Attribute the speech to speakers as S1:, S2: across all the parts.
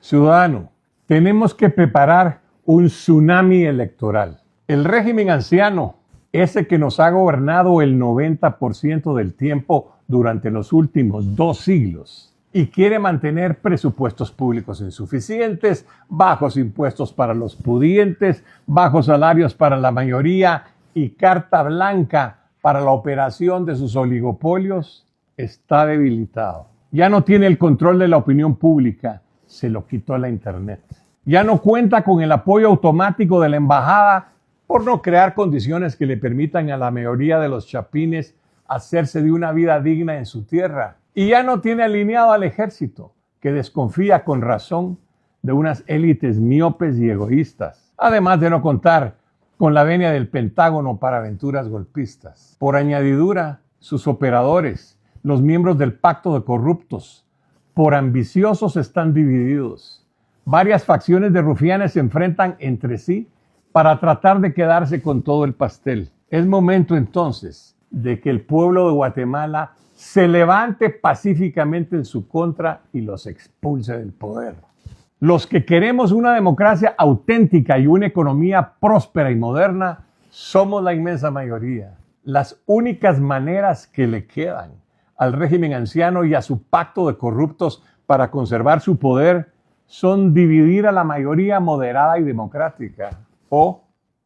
S1: Ciudadano, tenemos que preparar un tsunami electoral. El régimen anciano, ese que nos ha gobernado el 90% del tiempo durante los últimos 2 siglos y quiere mantener presupuestos públicos insuficientes, bajos impuestos para los pudientes, bajos salarios para la mayoría y carta blanca para la operación de sus oligopolios, está debilitado. Ya no tiene el control de la opinión pública, se lo quitó la Internet. Ya no cuenta con el apoyo automático de la embajada por no crear condiciones que le permitan a la mayoría de los chapines hacerse de una vida digna en su tierra. Y ya no tiene alineado al ejército, que desconfía con razón de unas élites miopes y egoístas, además de no contar con la venia del Pentágono para aventuras golpistas. Por añadidura, sus operadores, los miembros del pacto de corruptos, por ambiciosos están divididos. Varias facciones de rufianes se enfrentan entre sí para tratar de quedarse con todo el pastel. Es momento entonces de que el pueblo de Guatemala se levante pacíficamente en su contra y los expulse del poder. Los que queremos una democracia auténtica y una economía próspera y moderna somos la inmensa mayoría. Las únicas maneras que le quedan al régimen anciano y a su pacto de corruptos para conservar su poder son dividir a la mayoría moderada y democrática o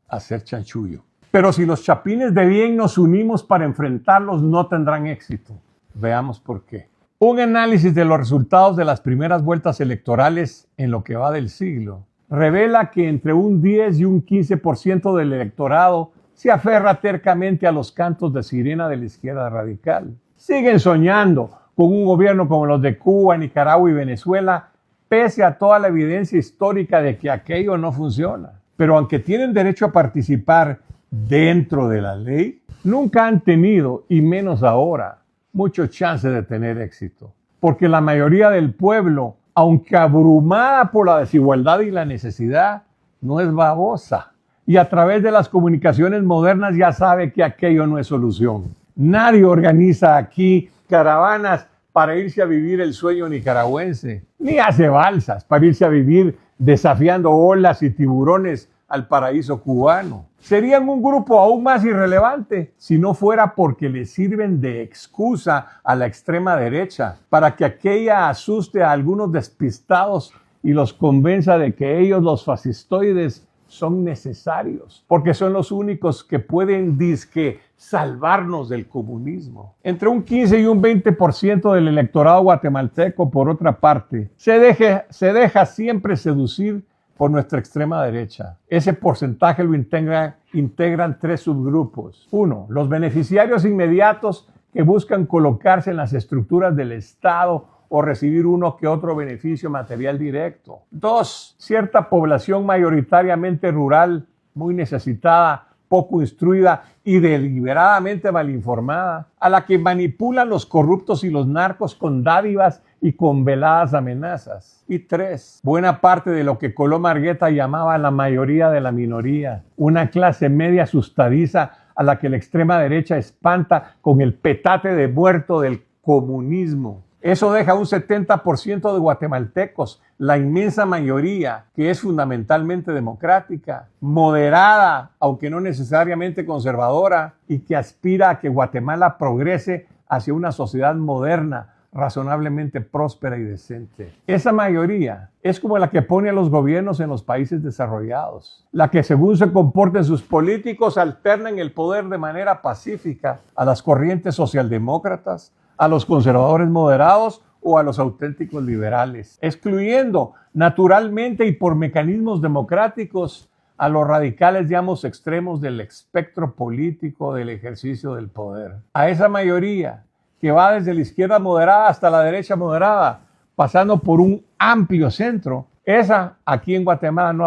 S1: hacer chanchullo. Pero si los chapines de bien nos unimos para enfrentarlos, no tendrán éxito. Veamos por qué. Un análisis de los resultados de las primeras vueltas electorales en lo que va del siglo revela que entre un 10 y un 15% del electorado se aferra tercamente a los cantos de sirena de la izquierda radical. Siguen soñando con un gobierno como los de Cuba, Nicaragua y Venezuela, pese a toda la evidencia histórica de que aquello no funciona. Pero aunque tienen derecho a participar dentro de la ley, nunca han tenido, y menos ahora, mucho chance de tener éxito. Porque la mayoría del pueblo, aunque abrumada por la desigualdad y la necesidad, no es babosa. Y a través de las comunicaciones modernas ya sabe que aquello no es solución. Nadie organiza aquí caravanas para irse a vivir el sueño nicaragüense, ni hace balsas para irse a vivir desafiando olas y tiburones al paraíso cubano. Serían un grupo aún más irrelevante si no fuera porque le sirven de excusa a la extrema derecha para que aquella asuste a algunos despistados y los convenza de que ellos, los fascistoides, son necesarios, porque son los únicos que pueden disque salvarnos del comunismo. Entre un 15 y un 20% del electorado guatemalteco, por otra parte, se deja siempre seducir por nuestra extrema derecha. Ese porcentaje lo integran 3 subgrupos. 1. Los beneficiarios inmediatos que buscan colocarse en las estructuras del Estado o recibir uno que otro beneficio material directo. 2. Cierta población mayoritariamente rural, muy necesitada, poco instruida y deliberadamente malinformada, a la que manipulan los corruptos y los narcos con dádivas y con veladas amenazas. Y 3. Buena parte de lo que Colom Argueta llamaba la mayoría de la minoría, una clase media asustadiza a la que la extrema derecha espanta con el petate de muerto del comunismo. Eso deja un 70% de guatemaltecos, la inmensa mayoría, que es fundamentalmente democrática, moderada, aunque no necesariamente conservadora, y que aspira a que Guatemala progrese hacia una sociedad moderna, razonablemente próspera y decente. Esa mayoría es como la que pone a los gobiernos en los países desarrollados, la que según se comporten sus políticos alternan el poder de manera pacífica a las corrientes socialdemócratas, a los conservadores moderados o a los auténticos liberales, excluyendo naturalmente y por mecanismos democráticos a los radicales y ambos extremos del espectro político del ejercicio del poder. A esa mayoría que va desde la izquierda moderada hasta la derecha moderada, pasando por un amplio centro, esa aquí en Guatemala no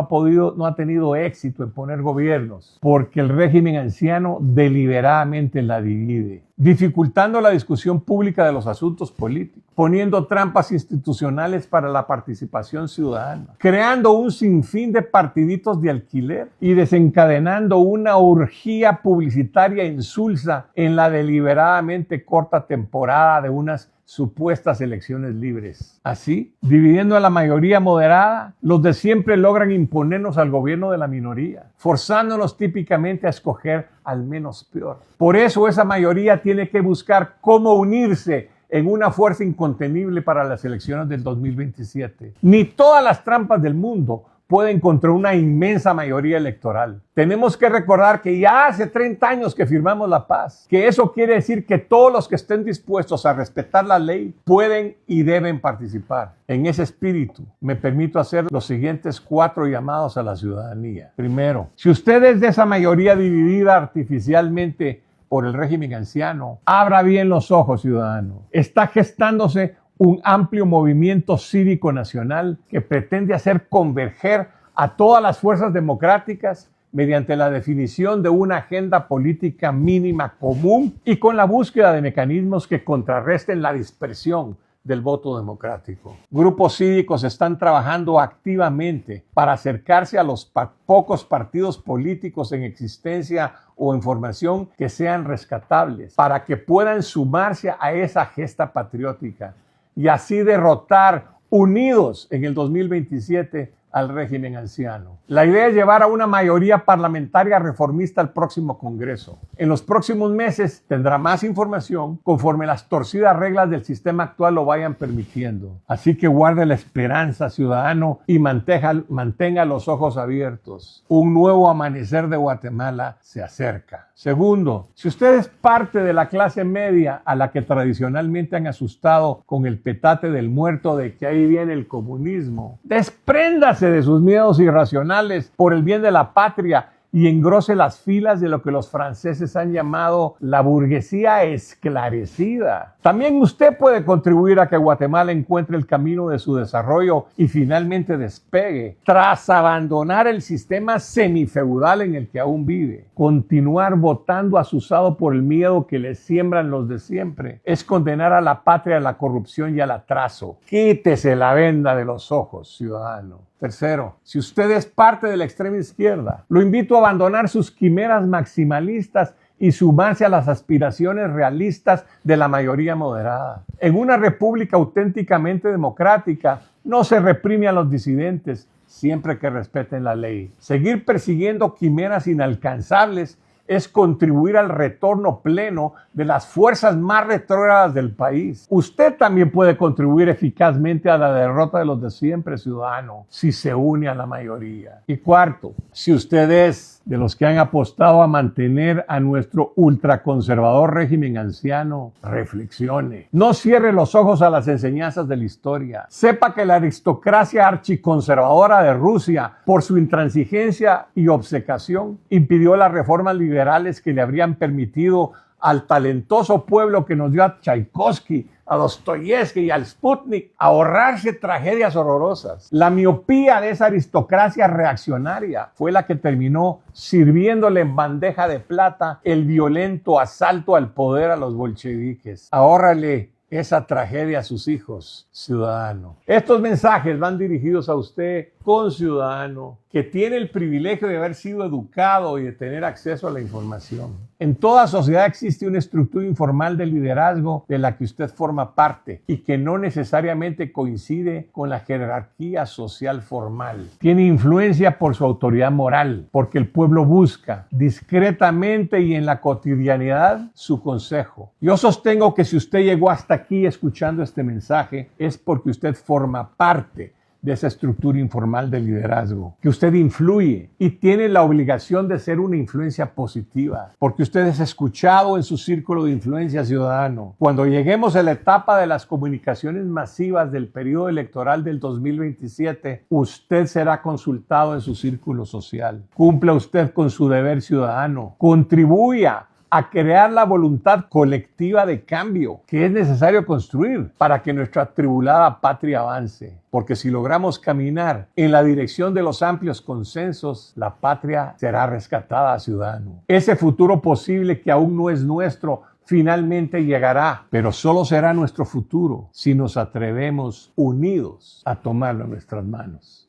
S1: ha tenido éxito en poner gobiernos, porque el régimen anciano deliberadamente la divide. dificultando la discusión pública de los asuntos políticos, poniendo trampas institucionales para la participación ciudadana, creando un sinfín de partiditos de alquiler y desencadenando una orgía publicitaria insulsa en la deliberadamente corta temporada de unas supuestas elecciones libres. Así, dividiendo a la mayoría moderada, los de siempre logran imponernos al gobierno de la minoría, forzándonos típicamente a escoger al menos peor. Por eso esa mayoría tiene que buscar cómo unirse en una fuerza incontenible para las elecciones del 2027. Ni todas las trampas del mundo pueden contra una inmensa mayoría electoral. Tenemos que recordar que ya hace 30 años que firmamos la paz, que eso quiere decir que todos los que estén dispuestos a respetar la ley pueden y deben participar. En ese espíritu, me permito hacer los siguientes 4 llamados a la ciudadanía. Primero, si usted es de esa mayoría dividida artificialmente por el régimen anciano, abra bien los ojos, ciudadano. Está gestándose un amplio movimiento cívico nacional que pretende hacer converger a todas las fuerzas democráticas mediante la definición de una agenda política mínima común y con la búsqueda de mecanismos que contrarresten la dispersión del voto democrático. Grupos cívicos están trabajando activamente para acercarse a los pocos partidos políticos en existencia o en formación que sean rescatables, para que puedan sumarse a esa gesta patriótica y así derrotar unidos en el 2027 al régimen anciano. La idea es llevar a una mayoría parlamentaria reformista al próximo Congreso. En los próximos meses tendrá más información conforme las torcidas reglas del sistema actual lo vayan permitiendo. Así que guarde la esperanza, ciudadano, y mantenga los ojos abiertos. Un nuevo amanecer de Guatemala se acerca. Segundo, si usted es parte de la clase media a la que tradicionalmente han asustado con el petate del muerto de que ahí viene el comunismo, despréndase de sus miedos irracionales por el bien de la patria y engrose las filas de lo que los franceses han llamado la burguesía esclarecida. También usted puede contribuir a que Guatemala encuentre el camino de su desarrollo y finalmente despegue, tras abandonar el sistema semifeudal en el que aún vive. Continuar votando asusado por el miedo que le siembran los de siempre es condenar a la patria a la corrupción y al atraso. Quítese la venda de los ojos, ciudadano. Tercero, si usted es parte de la extrema izquierda, lo invito a abandonar sus quimeras maximalistas y sumarse a las aspiraciones realistas de la mayoría moderada. En una república auténticamente democrática, no se reprime a los disidentes siempre que respeten la ley. Seguir persiguiendo quimeras inalcanzables es contribuir al retorno pleno de las fuerzas más retrógradas del país. Usted también puede contribuir eficazmente a la derrota de los de siempre, ciudadano, si se une a la mayoría. Y cuarto, si usted es de los que han apostado a mantener a nuestro ultraconservador régimen anciano, reflexione. No cierre los ojos a las enseñanzas de la historia. Sepa que la aristocracia archiconservadora de Rusia, por su intransigencia y obcecación, impidió las reformas liberales que le habrían permitido al talentoso pueblo que nos dio a Tchaikovsky, a Dostoyevsky y al Sputnik ahorrarse tragedias horrorosas. La miopía de esa aristocracia reaccionaria fue la que terminó sirviéndole en bandeja de plata el violento asalto al poder a los bolcheviques. Ahórrale esa tragedia a sus hijos, ciudadano. Estos mensajes van dirigidos a usted, conciudadano, que tiene el privilegio de haber sido educado y de tener acceso a la información. En toda sociedad existe una estructura informal de liderazgo de la que usted forma parte y que no necesariamente coincide con la jerarquía social formal. Tiene influencia por su autoridad moral, porque el pueblo busca discretamente y en la cotidianidad su consejo. Yo sostengo que si usted llegó hasta aquí escuchando este mensaje es porque usted forma parte de esa estructura informal de liderazgo, que usted influye y tiene la obligación de ser una influencia positiva, porque usted es escuchado en su círculo de influencia, ciudadano. Cuando lleguemos a la etapa de las comunicaciones masivas del periodo electoral del 2027, usted será consultado en su círculo social. Cumpla usted con su deber ciudadano, contribuya a crear la voluntad colectiva de cambio que es necesario construir para que nuestra atribulada patria avance. Porque si logramos caminar en la dirección de los amplios consensos, la patria será rescatada, ciudadano. Ese futuro posible que aún no es nuestro finalmente llegará, pero solo será nuestro futuro si nos atrevemos unidos a tomarlo en nuestras manos.